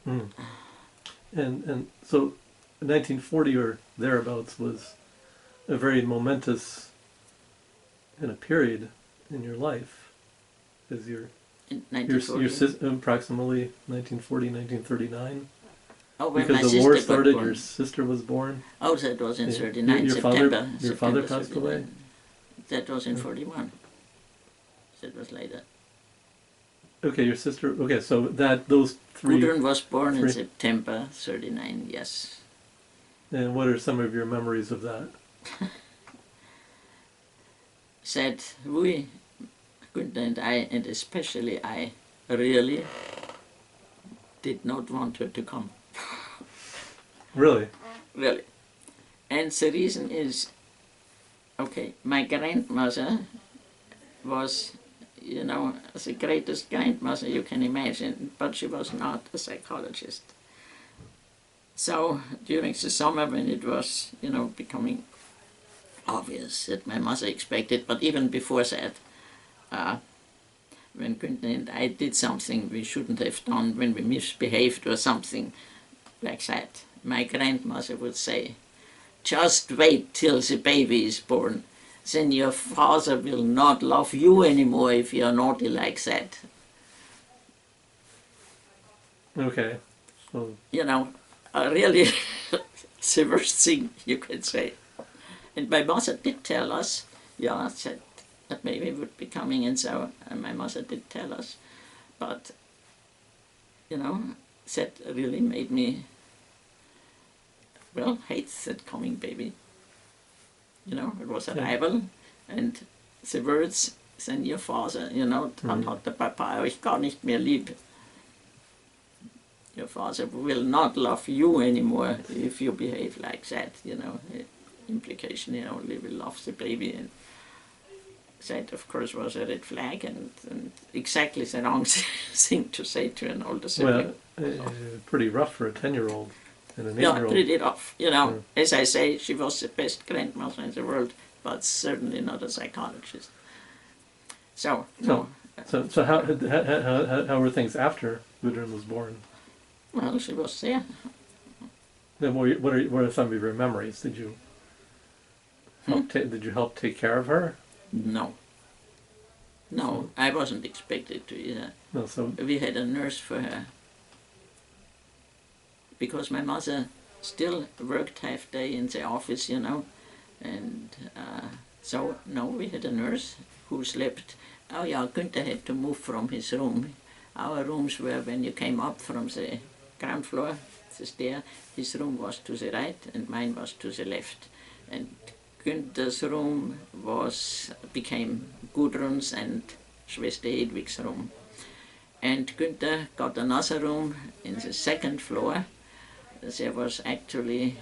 Mm. And so 1940 or thereabouts was a very momentous kind of period in your life, as your In 1940. approximately 1940, 1939. Oh, when Because my the war sister got started, your born. sister was born. Oh, that was in Yeah. 39, Your September. father September passed away. 39. That was in Yeah. 41. That was later. Okay, your sister. Okay, so that those Gudrun was born in three. September 39, yes. And what are some of your memories of that? Said we, Gunther and I, and especially I, really did not want her to come. Really? Really. And the reason is, okay, my grandmother was, you know, the greatest grandmother you can imagine, but she was not a psychologist. So during the summer when it was, you know, becoming obvious that my mother expected, but even before that, when Günther and I did something we shouldn't have done, when we misbehaved or something like that, my grandmother would say, just wait till the baby is born. Then your father will not love you anymore if you're naughty like that. Okay. So. You know, really the worst thing you could say. And my mother did tell us, yeah, that maybe would be coming, and so my mother did tell us. But, you know, that really made me, well, hate that coming baby. You know, it was a rival, and the words, then your father, you know, dann hat der Papa euch gar nicht mehr lieb. Your father will not love you anymore if you behave like that, you know. Implication, he only will love the baby. And that, of course, was a red flag, and exactly the wrong thing to say to an older sibling. Well, pretty rough for a 10-year-old and an 8-year-old. Yeah, pretty rough. You know, as I say, she was the best grandmother in the world, but certainly not a psychologist. So how were things after Gudrun was born? Well, she was there. Then what are some of your memories? Did you help take care of her? No. No, I wasn't expected to either. No, so we had a nurse for her. Because my mother still worked half day in the office, you know. And so, no, we had a nurse who slept. Oh yeah, Günther had to move from his room. Our rooms were, when you came up from the ground floor, the stair, his room was to the right and mine was to the left. And Günther's room became Gudrun's and Schwester Hedwig's room. And Günther got another room in the second floor. There was actually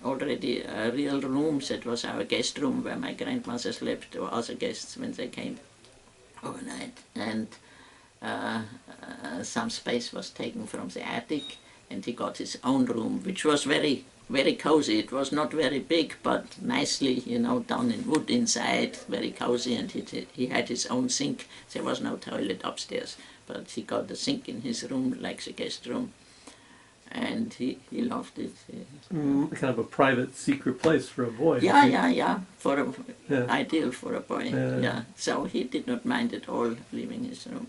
already a real room that was our guest room where my grandmother slept, or other guests when they came overnight. And some space was taken from the attic, and he got his own room, which was very, very cozy. It was not very big, but nicely, you know, done in wood inside, very cozy, and he had his own sink. There was no toilet upstairs, but he got the sink in his room like the guest room. And he loved it. Kind of a private, secret place for a boy. Yeah. Ideal for a boy. Yeah. So he did not mind at all leaving his room.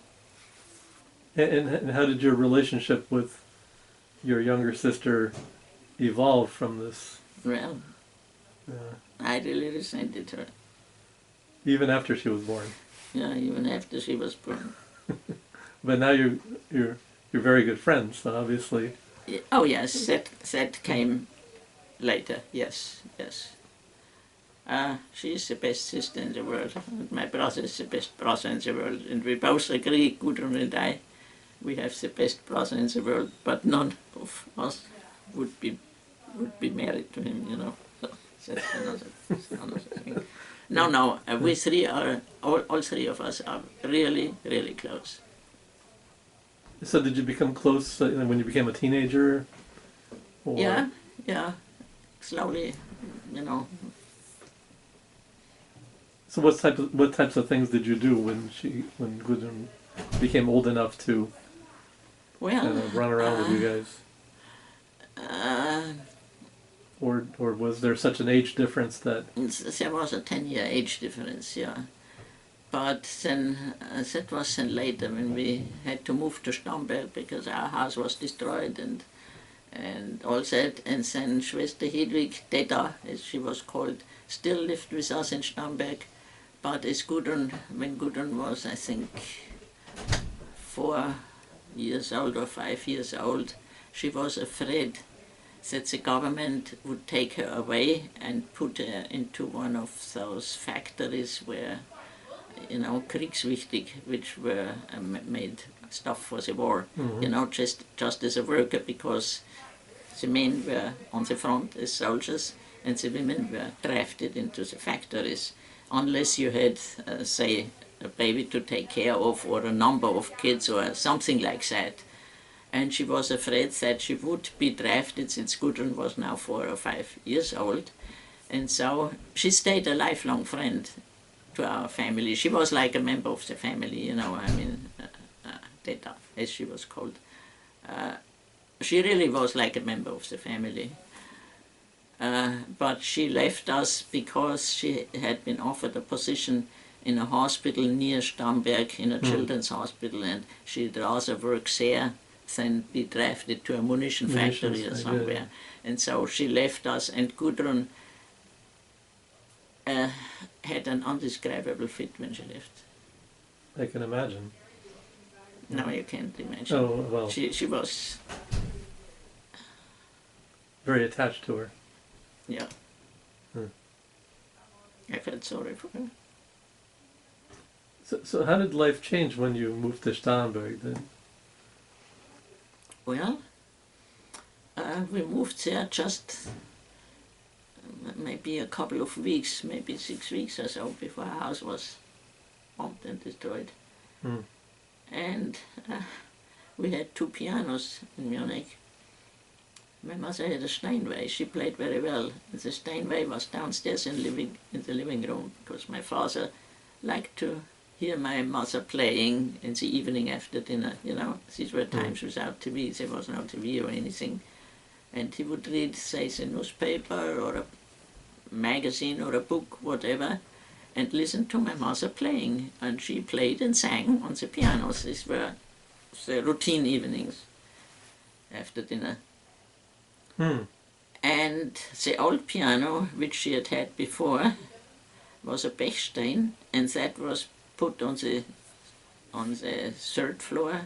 And how did your relationship with your younger sister evolve from this? Well, I really resented her. Even after she was born. Yeah, even after she was born. But now you're very good friends, so obviously. Oh yes, that came later. Yes. She's the best sister in the world. My brother is the best brother in the world, and we both agree, Gudrun and I, we have the best brother in the world. But none of us would be married to him, you know. So that's another thing. No. We three are all three of us are really, really close. So did you become close when you became a teenager? Or? Yeah, slowly, you know. So what types of things did you do when Gudrun became old enough to Well, kind of run around with you guys? uh, Or was there such an age difference that... there was a 10-year age difference, yeah. But then that was then later when we had to move to Stamberg because our house was destroyed and all that. And then Schwester Hedwig, Deta, as she was called, still lived with us in Stamberg. But as Gudrun, when Gudrun was, I think, 4 years old or 5 years old, she was afraid that the government would take her away and put her into one of those factories where, you know, kriegswichtig, which were made stuff for the war, you know, just as a worker, because the men were on the front as soldiers and the women were drafted into the factories, unless you had, say, a baby to take care of or a number of kids or something like that. And she was afraid that she would be drafted since Gudrun was now 4 or 5 years old. And so she stayed a lifelong friend to our family. She was like a member of the family, you know, I mean, Teta, as she was called. She really was like a member of the family. But she left us because she had been offered a position in a hospital near Stamberg, in a children's hospital, and she'd rather work there than be drafted to a munition factory or somewhere. And so she left us, and Gudrun had an undescribable fit when she left. I can imagine. No, you can't imagine. Oh, well, She was, very attached to her. yeah. Hmm. I felt sorry for her. So how did life change when you moved to Starnberg then? Well, we moved there just maybe a couple of weeks, maybe 6 weeks or so before our house was bombed and destroyed. Hmm. And we had 2 pianos in Munich. My mother had a Steinway. She played very well. And the Steinway was downstairs in the living room because my father liked to hear my mother playing in the evening after dinner. You know, these were times without TV. There was no TV or anything. And he would read, say, the newspaper or a magazine or a book, whatever, and listen to my mother playing. And she played and sang on the pianos. These were the routine evenings after dinner. Hmm. And the old piano, which she had had before, was a Bechstein, and that was put on the 3rd floor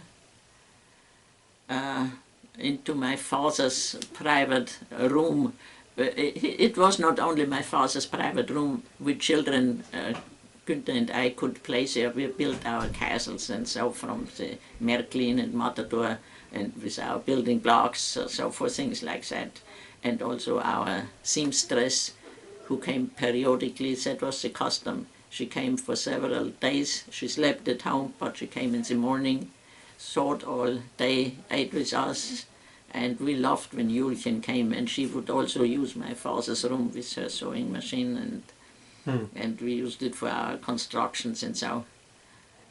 into my father's private room. It was not only my father's private room. We children, Günther and I, could play there. We built our castles and so from the Märklin and Matador, and with our building blocks, so for things like that. And also our seamstress, who came periodically, that was the custom. She came for several days. She slept at home, but she came in the morning, sewed all day, ate with us, and we loved when Julchen came, and she would also use my father's room with her sewing machine, and we used it for our constructions and so.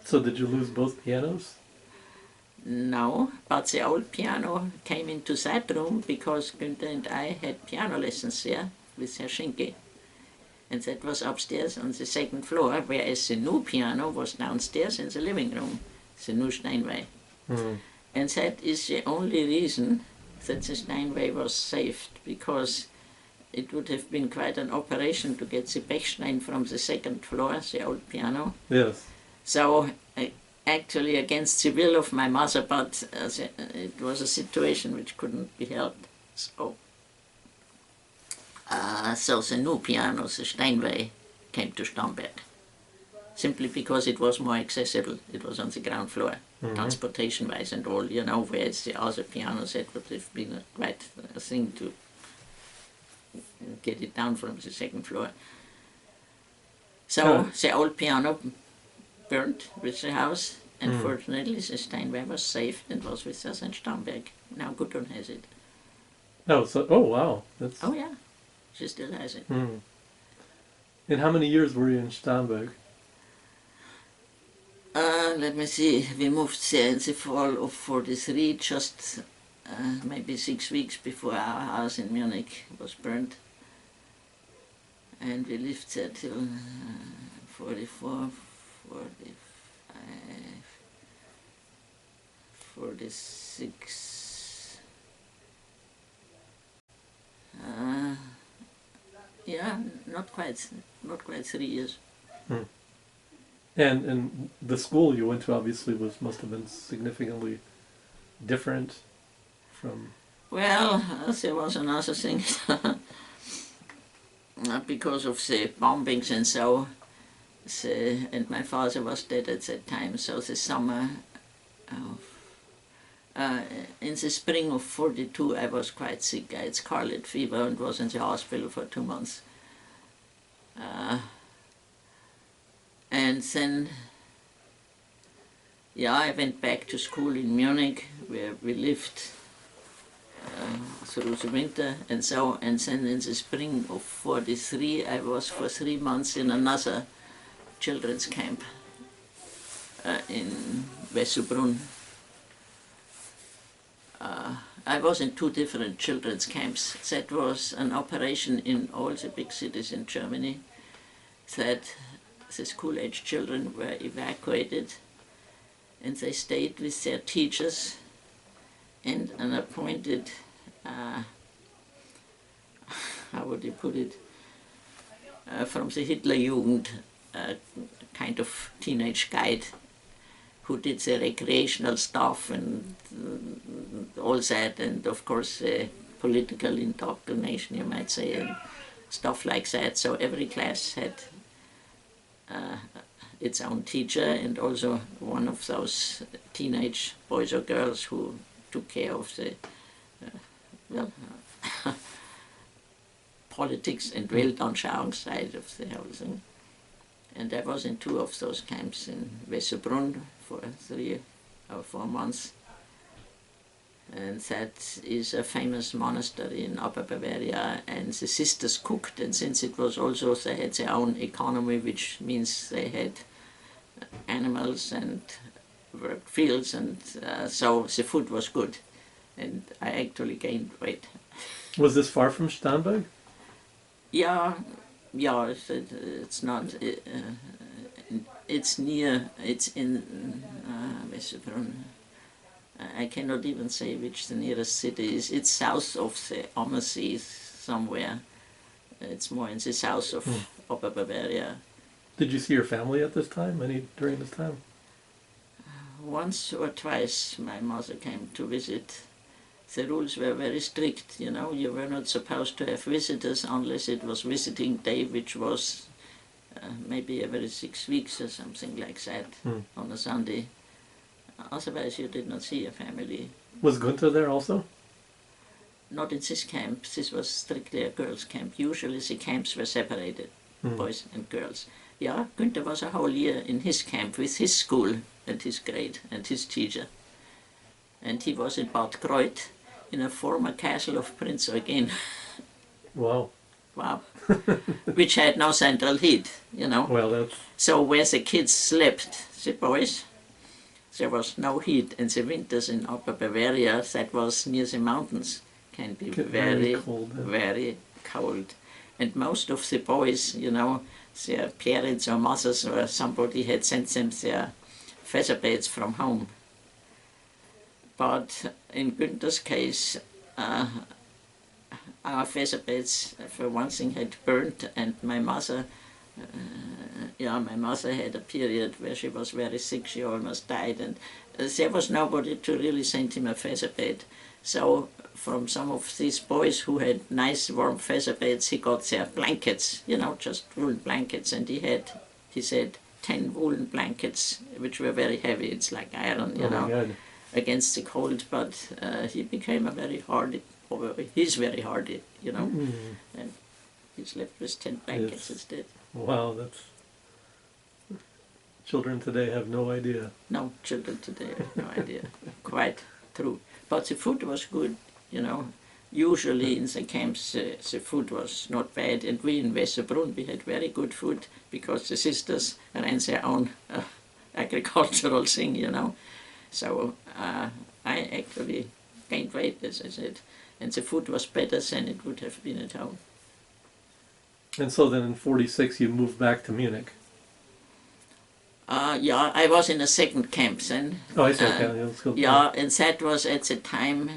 So did you lose both pianos? No, but the old piano came into that room because Günther and I had piano lessons there with Herr Schinke. And that was upstairs on the 2nd floor, whereas the new piano was downstairs in the living room, the new Steinway. And that is the only reason that the Steinway was saved, because it would have been quite an operation to get the Bechstein from the 2nd floor, the old piano. Yes. So actually against the will of my mother, but it was a situation which couldn't be helped. So the new piano, the Steinway, came to Stamberg, simply because it was more accessible. It was on the ground floor, transportation-wise and all, you know, whereas the other pianos, it would have been quite a thing to get it down from the 2nd floor. So the old piano burnt with the house, and fortunately the Steinway was saved and was with us in Stamberg. Now Gudrun has it. Oh, so, oh wow. That's... Oh yeah, she still has it. And how many years were you in Starnberg? Let me see, we moved there in the fall of 43, just maybe 6 weeks before our house in Munich was burnt. And we lived there till 44, 45, 46. Yeah, not quite 3 years. Hmm. And the school you went to obviously must have been significantly different from. Well, there was another thing. Because of the bombings and so, and my father was dead at that time, so the summer of, in the spring of 42 I was quite sick. I had scarlet fever and was in the hospital for 2 months. And then, yeah, I went back to school in Munich, where we lived through the winter and so, and then in the spring of 43 I was for 3 months in another children's camp in Wessobrunn. I was in 2 different children's camps. That was an operation in all the big cities in Germany, that the school-age children were evacuated and they stayed with their teachers and an appointed, how would you put it, from the Hitlerjugend, kind of teenage guide who did the recreational stuff and all that, and of course political indoctrination, you might say, and stuff like that. So every class had its own teacher, and also one of those teenage boys or girls who took care of the politics and Weltanschauung side of the whole thing. And I was in 2 of those camps in Wessobrunn for 3 or 4 months. And that is a famous monastery in Upper Bavaria, and the sisters cooked, and since it was also, they had their own economy, which means they had animals and worked fields, and so the food was good, and I actually gained weight. Was this far from Starnberg? Yeah, it's not, it's near, it's in Wessobrunn. I cannot even say which the nearest city is. It's south of the Ammersee somewhere. It's more in the south of Upper Bavaria. Did you see your family at this time? During this time? Once or twice my mother came to visit. The rules were very strict, you know. You were not supposed to have visitors unless it was visiting day, which was maybe every 6 weeks or something like that on a Sunday. Otherwise you did not see your family. Was Gunther there also? Not in this camp. This was strictly a girls' camp. Usually the camps were separated, boys and girls. Yeah, Gunther was a whole year in his camp with his school and his grade and his teacher. And he was in Bad Kreuth, in a former castle of Prince Eugen. Wow. Wow. Which had no central heat, you know. Well, that's... So where the kids slept, the boys, there was no heat, and the winters in Upper Bavaria, that was near the mountains, can be very cold, very cold. And most of the boys, you know, their parents or mothers or somebody had sent them their feather beds from home. But in Günther's case, our feather beds, for one thing, had burnt, and my mother had a period where she was very sick. She almost died, and there was nobody to really send him a feather bed. So from some of these boys who had nice warm feather beds, he got their blankets, you know, just woolen blankets, and he said 10 woolen blankets, which were very heavy. It's like iron, you know, against the cold. But he became a very hardy, he's very hardy, you know, and he slept with 10 blankets instead. Wow, that's... Children today have no idea. No, children today have no idea. Quite true. But the food was good, you know. Usually in the camps the food was not bad, and we in Wessobrunn, we had very good food because the sisters ran their own agricultural thing, you know. So I actually gained weight, as I said, and the food was better than it would have been at home. And so then in 46 you moved back to Munich. Yeah, I was in a second camp then. Oh, I see. Okay, let's go. Yeah, and that was at the time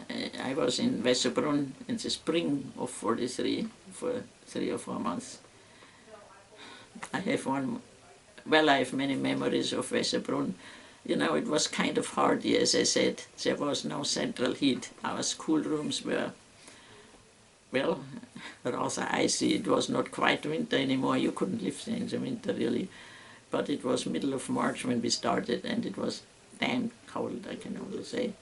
I was in Weserbrunn in the spring of 43 for 3 or 4 months. I have many memories of Weserbrunn. You know, it was kind of hardy, as I said. There was no central heat. Our schoolrooms were, well, rather icy. It was not quite winter anymore. You couldn't live there in the winter, really. But it was middle of March when we started, and it was damn cold, I can only say.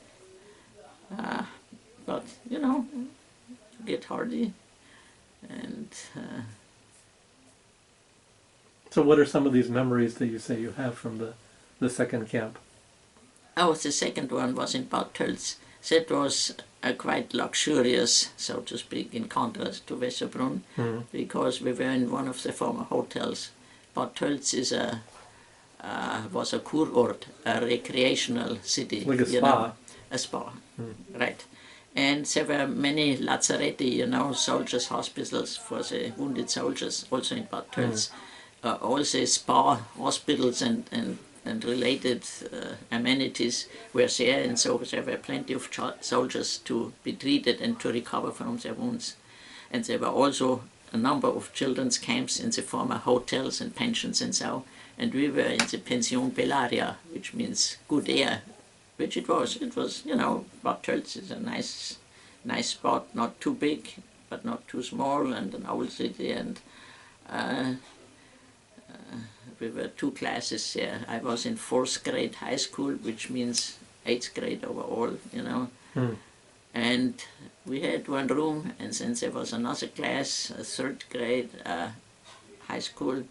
But, you know, you get hardy. And So what are some of these memories that you say you have from the second camp? oh, the second one was in Bad Tölz. That was quite luxurious, so to speak, in contrast to Weserbrunn, because we were in one of the former hotels. Bad Tölz is was a Kurort, a recreational city. Like a spa. You know, a spa, right. And there were many lazaretti, you know, soldiers' hospitals for the wounded soldiers, also in Bad Tölz. All the spa hospitals and related amenities were there, and so there were plenty of soldiers to be treated and to recover from their wounds. And there were also a number of children's camps in the former hotels and pensions and so. And we were in the Pension Bellaria, which means good air, which it was. It was, you know, Bad Tölz is a nice spot, not too big, but not too small, and an old city. And we were 2 classes there. I was in 4th grade high school, which means 8th grade overall, you know. And we had one room, and then there was another class, a 3rd grade high school,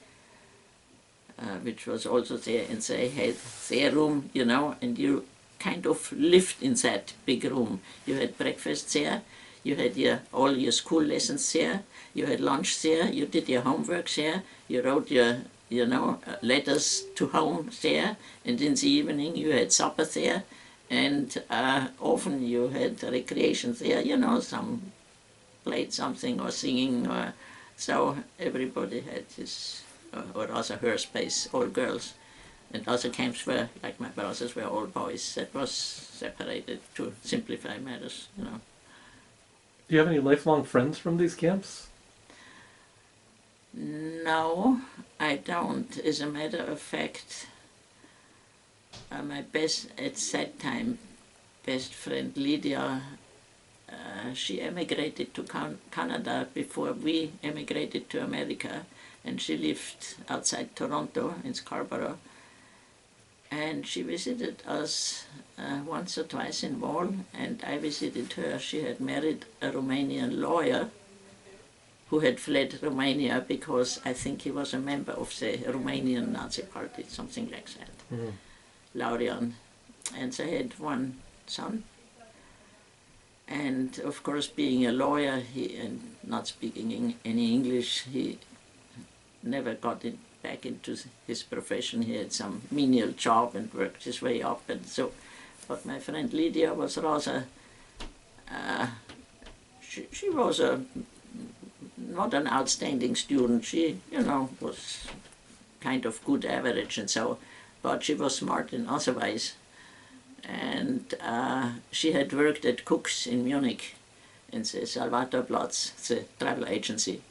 which was also there, and they had their room, you know, and you kind of lived in that big room. You had breakfast there, you had all your school lessons there, you had lunch there, you did your homework there, you wrote your, you know, letters to home there, and in the evening you had supper there, and often you had recreation there, you know, some played something or singing, or so everybody had his or rather her space, all girls. And other camps were, like my brothers, were all boys. That was separated to simplify matters, you know. Do you have any lifelong friends from these camps? No, I don't. As a matter of fact, my best, at that time, best friend Lydia, she emigrated to Canada before we emigrated to America, and she lived outside Toronto in Scarborough. And she visited us once or twice in Wall, and I visited her. She had married a Romanian lawyer who had fled Romania because I think he was a member of the Romanian Nazi Party, something like that, Laurian. And they had one son. And of course, being a lawyer and not speaking any English, he never got back into his profession. He had some menial job and worked his way up, and so. But my friend Lydia was rather. She was not an outstanding student. She, you know, was kind of good average and so, but she was smart in other ways. And she had worked at Cook's in Munich, in the Salvatorplatz, the travel agency.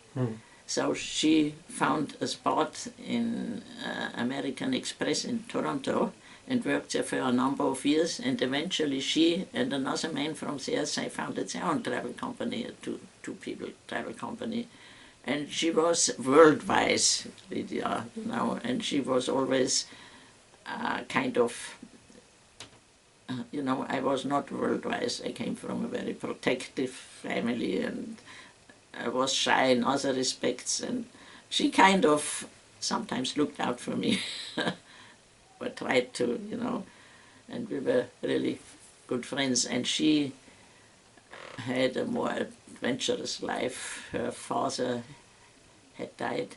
So she found a spot in American Express in Toronto and worked there for a number of years, and eventually she and another man from there, they founded their own travel company, a two-people travel company. And she was world-wise, Lydia, you know, and she was always kind of, you know, I was not world-wise. I came from a very protective family, and I was shy in other respects, and she kind of sometimes looked out for me, but tried to, you know, and we were really good friends. And she had a more adventurous life. Her father had died,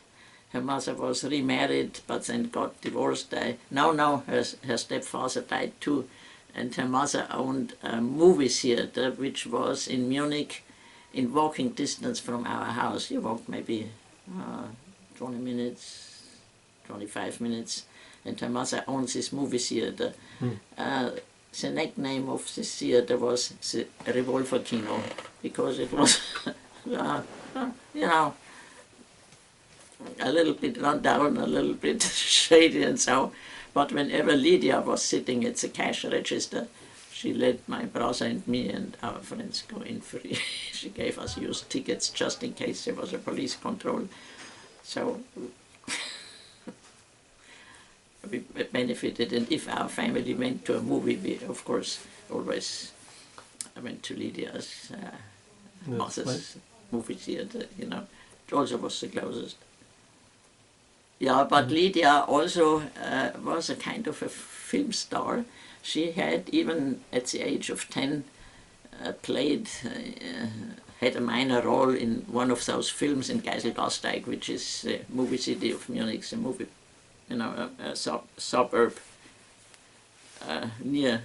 her mother was remarried, but then got divorced. Now her stepfather died too, and her mother owned a movie theater which was in Munich, in walking distance from our house. You walk maybe 20 minutes, 25 minutes, and her mother owns this movie theater. The nickname of this theater was the Revolver Kino, because it was, you know, a little bit run down, a little bit shady and so. But whenever Lydia was sitting at the cash register, she let my brother and me and our friends go in free. She gave us used tickets just in case there was a police control. So we benefited, and if our family went to a movie, we of course always went to Lydia's mother's movie theater, you know. It also was the closest. Yeah, but Lydia also was a kind of a film star. She had, even at the age of 10, had a minor role in one of those films in Geiselgasteig, which is the movie city of Munich, the movie, you know, a suburb near,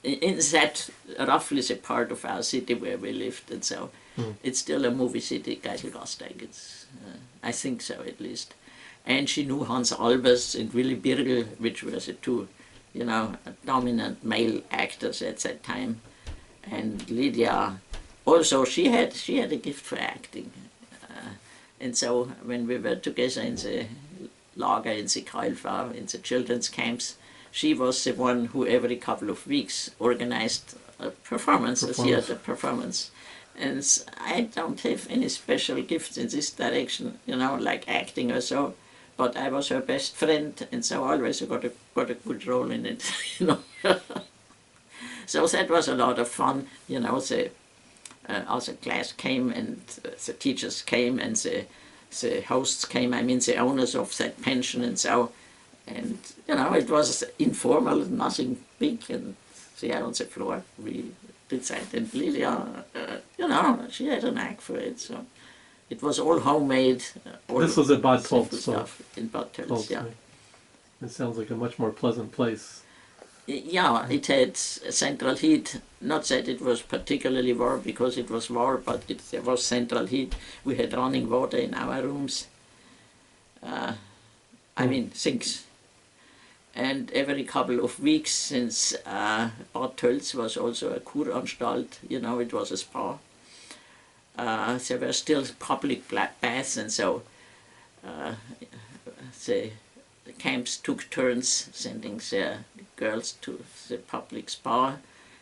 in that roughly the part of our city where we lived, and so it's still a movie city, Geiselgasteig. It's, I think so at least. And she knew Hans Albers and Willy Birgel, which were the two, you know, dominant male actors at that time. And Lydia, also she had a gift for acting. And so when we were together in the lager, in the Keilfahrt, in the children's camps, she was the one who every couple of weeks organized a performance, a theater performance. And I don't have any special gifts in this direction, you know, like acting or so. But I was her best friend, and so I always got a good role in it, you know. So that was a lot of fun, you know. Also class came, and the teachers came, and the hosts came. I mean, the owners of that pension, and so, and you know, it was informal, nothing big, and there on the floor we did that. And Lydia, you know, she had a knack for it, so. It was all homemade. This was at Bad Tölz, stuff in Bad Tölz, yeah. It sounds like a much more pleasant place. Yeah, it had central heat. Not that it was particularly warm because it was warm, but there was central heat. We had running water in our rooms. I mean, sinks. And every couple of weeks, since Bad Tölz was also a Kuranstalt, you know, it was a spa. There were still public baths, and so the camps took turns sending their girls to the public spa,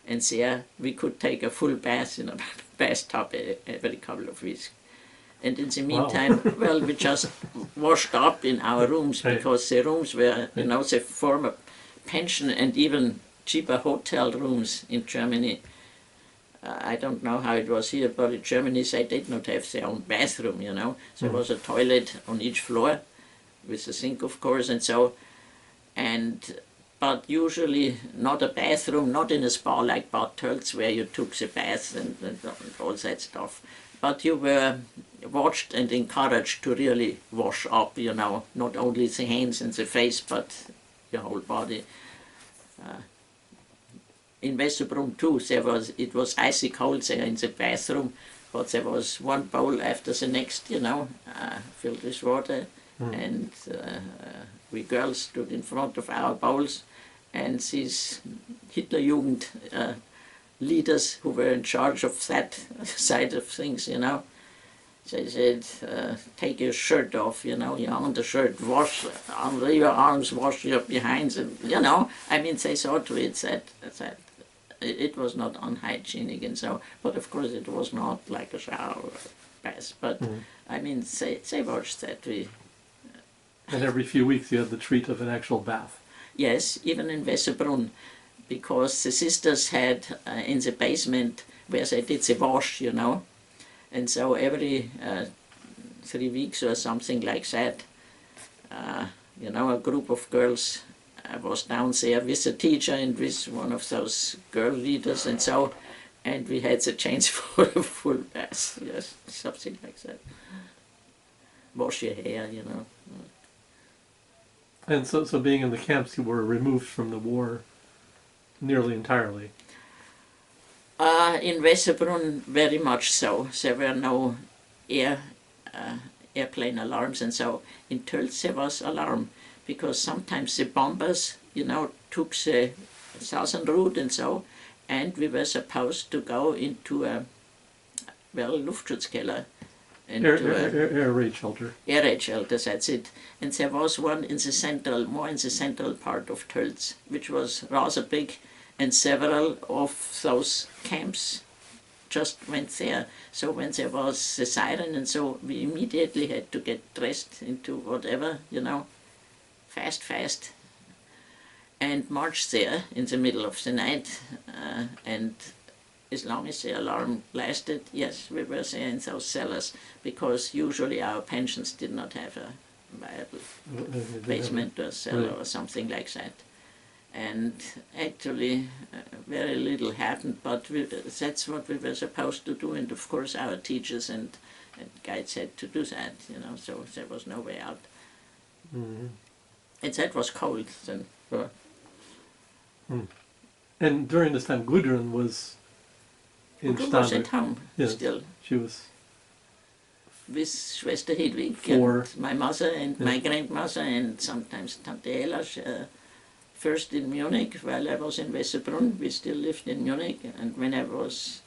and there we could take a full bath in a bathtub every couple of weeks. And in the meantime, well, we just washed up in our rooms, because the rooms were, you know, the former pension and even cheaper hotel rooms in Germany. I don't know how it was here, but in Germany they did not have their own bathroom, you know. There was a toilet on each floor, with a sink, of course, and so. But usually not a bathroom, not in a spa like Bad Tölz, where you took the bath and all that stuff. But you were watched and encouraged to really wash up, you know, not only the hands and the face, but your whole body. In Westerbrunn too, it was icy cold there in the bathroom, but there was one bowl after the next, you know, filled with water, and we girls stood in front of our bowls, and these Hitlerjugend leaders who were in charge of that side of things, you know, they said, take your shirt off, you know, your undershirt, wash under your arms, wash your behinds, and, you know, I mean, they saw to it that it was not unhygienic and so, but of course it was not like a shower or bath, but I mean, they watched that. And every few weeks you had the treat of an actual bath. Yes, even in Westerbrunn, because the sisters had in the basement where they did the wash, you know, and so every 3 weeks or something like that, you know, a group of girls was down there with the teacher and with one of those girl leaders, and so, and we had the chance for a full bath, yes, something like that. Wash your hair, you know. And so being in the camps, you were removed from the war nearly entirely. In Weserbrunn, very much so. There were no air, airplane alarms, and so in Tölz there was alarm, because sometimes the bombers, took the southern route and so, and we were supposed to go into a, Luftschutzkeller, Air raid shelter. air raid shelters, that's it. And there was one in the central part of Tölz, which was rather big, and several of those camps just went there. So when there was the siren and so, we immediately had to get dressed into whatever, fast, and march there in the middle of the night. And as long as the alarm lasted, yes, we were there in those cellars, because usually our pensions did not have a viable basement or cellar or something like that. And actually very little happened, but that's what we were supposed to do, and of course our teachers and guides had to do that, so there was no way out. Mm-hmm. And that was cold then. And during this time, Gudrun was in Gudrun Starnberg. was at home still. She was With Schwester Hedwig, and my mother and my grandmother, and sometimes Tante Ella. First in Munich, while I was in Weserbrunn, we still lived in Munich, and when I was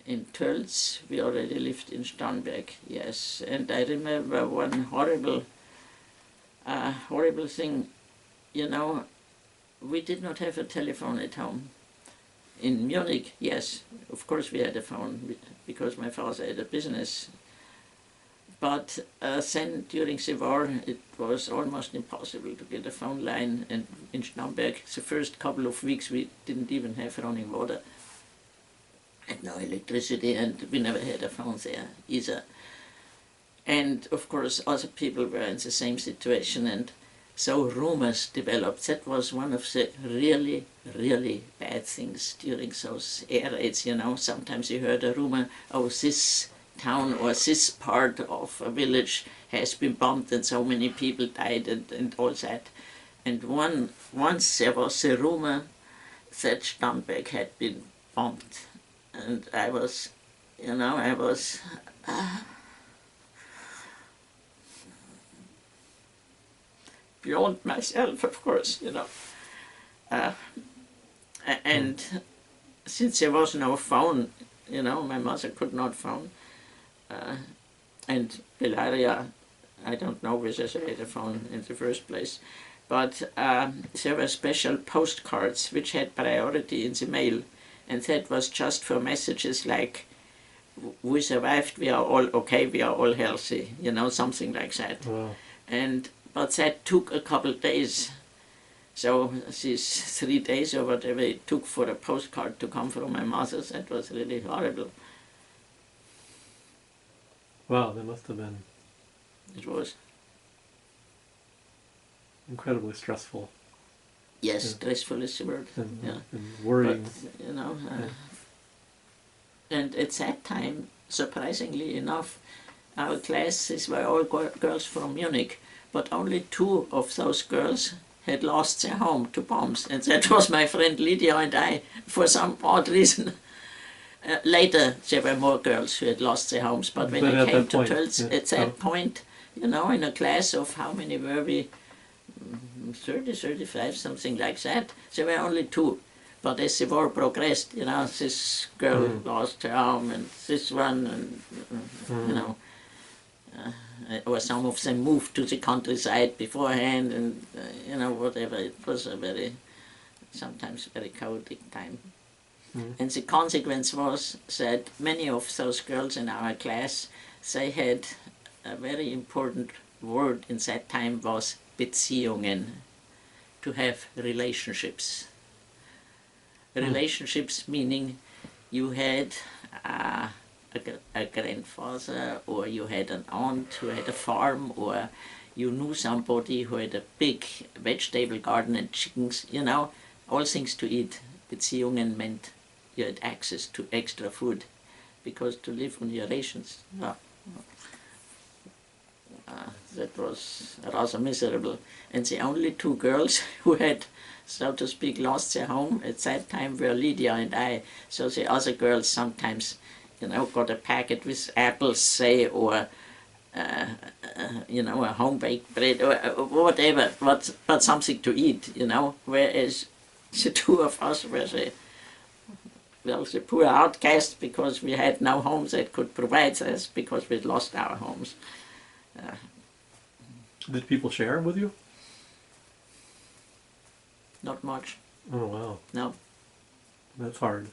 in Tölz, we already lived in Starnberg, yes. And I remember one horrible thing, we did not have a telephone at home. In Munich, yes, of course we had a phone, because my father had a business. But then, during the war, it was almost impossible to get a phone line. And in Starnberg, the first couple of weeks, we didn't even have running water and no electricity, and we never had a phone there either. And of course, other people were in the same situation, and so rumors developed. That was one of the really, really bad things during those air raids. Sometimes you heard a rumor, oh, this town or this part of a village has been bombed and so many people died, and all that. And once there was a rumor that Starnberg had been bombed, and I was beyond myself, of course, and since there was no phone, my mother could not phone. And Bellaria, I don't know whether they had a phone in the first place, but there were special postcards which had priority in the mail, and that was just for messages like, we survived, we are all okay, we are all healthy, something like that. wow. But that took a couple of days. So these 3 days or whatever it took for a postcard to come from my mother, that was really horrible. Wow, that must have been It was. incredibly stressful. Yes, Yeah. stressful is the word. And worrying. But, and at that time, surprisingly enough, our classes were all girls from Munich, but only 2 of those girls had lost their home to bombs, and that was my friend Lydia and I, for some odd reason. Later, there were more girls who had lost their homes, but when I came to Tölz, at that point, in a class of how many were we? 30, 35, something like that. There were only 2. But as the war progressed, this girl lost her arm, and this one, and or some of them moved to the countryside beforehand, and whatever. It was a sometimes very chaotic time. And the consequence was that many of those girls in our class, they had a very important word in that time was Beziehungen, to have relationships. Relationships meaning you had a grandfather, or you had an aunt who had a farm, or you knew somebody who had a big vegetable garden and chickens, all things to eat. Beziehungen meant you had access to extra food, because to live on your rations, that was rather miserable. And the only two girls who had, so to speak, lost their home at that time were Lydia and I. So the other girls sometimes, got a packet with apples, say, or a home baked bread or whatever, but something to eat, Whereas the two of us were the poor outcasts because we had no homes that could provide us because we'd lost our homes. Did people share with you? Not much. Oh wow, No. that's hard.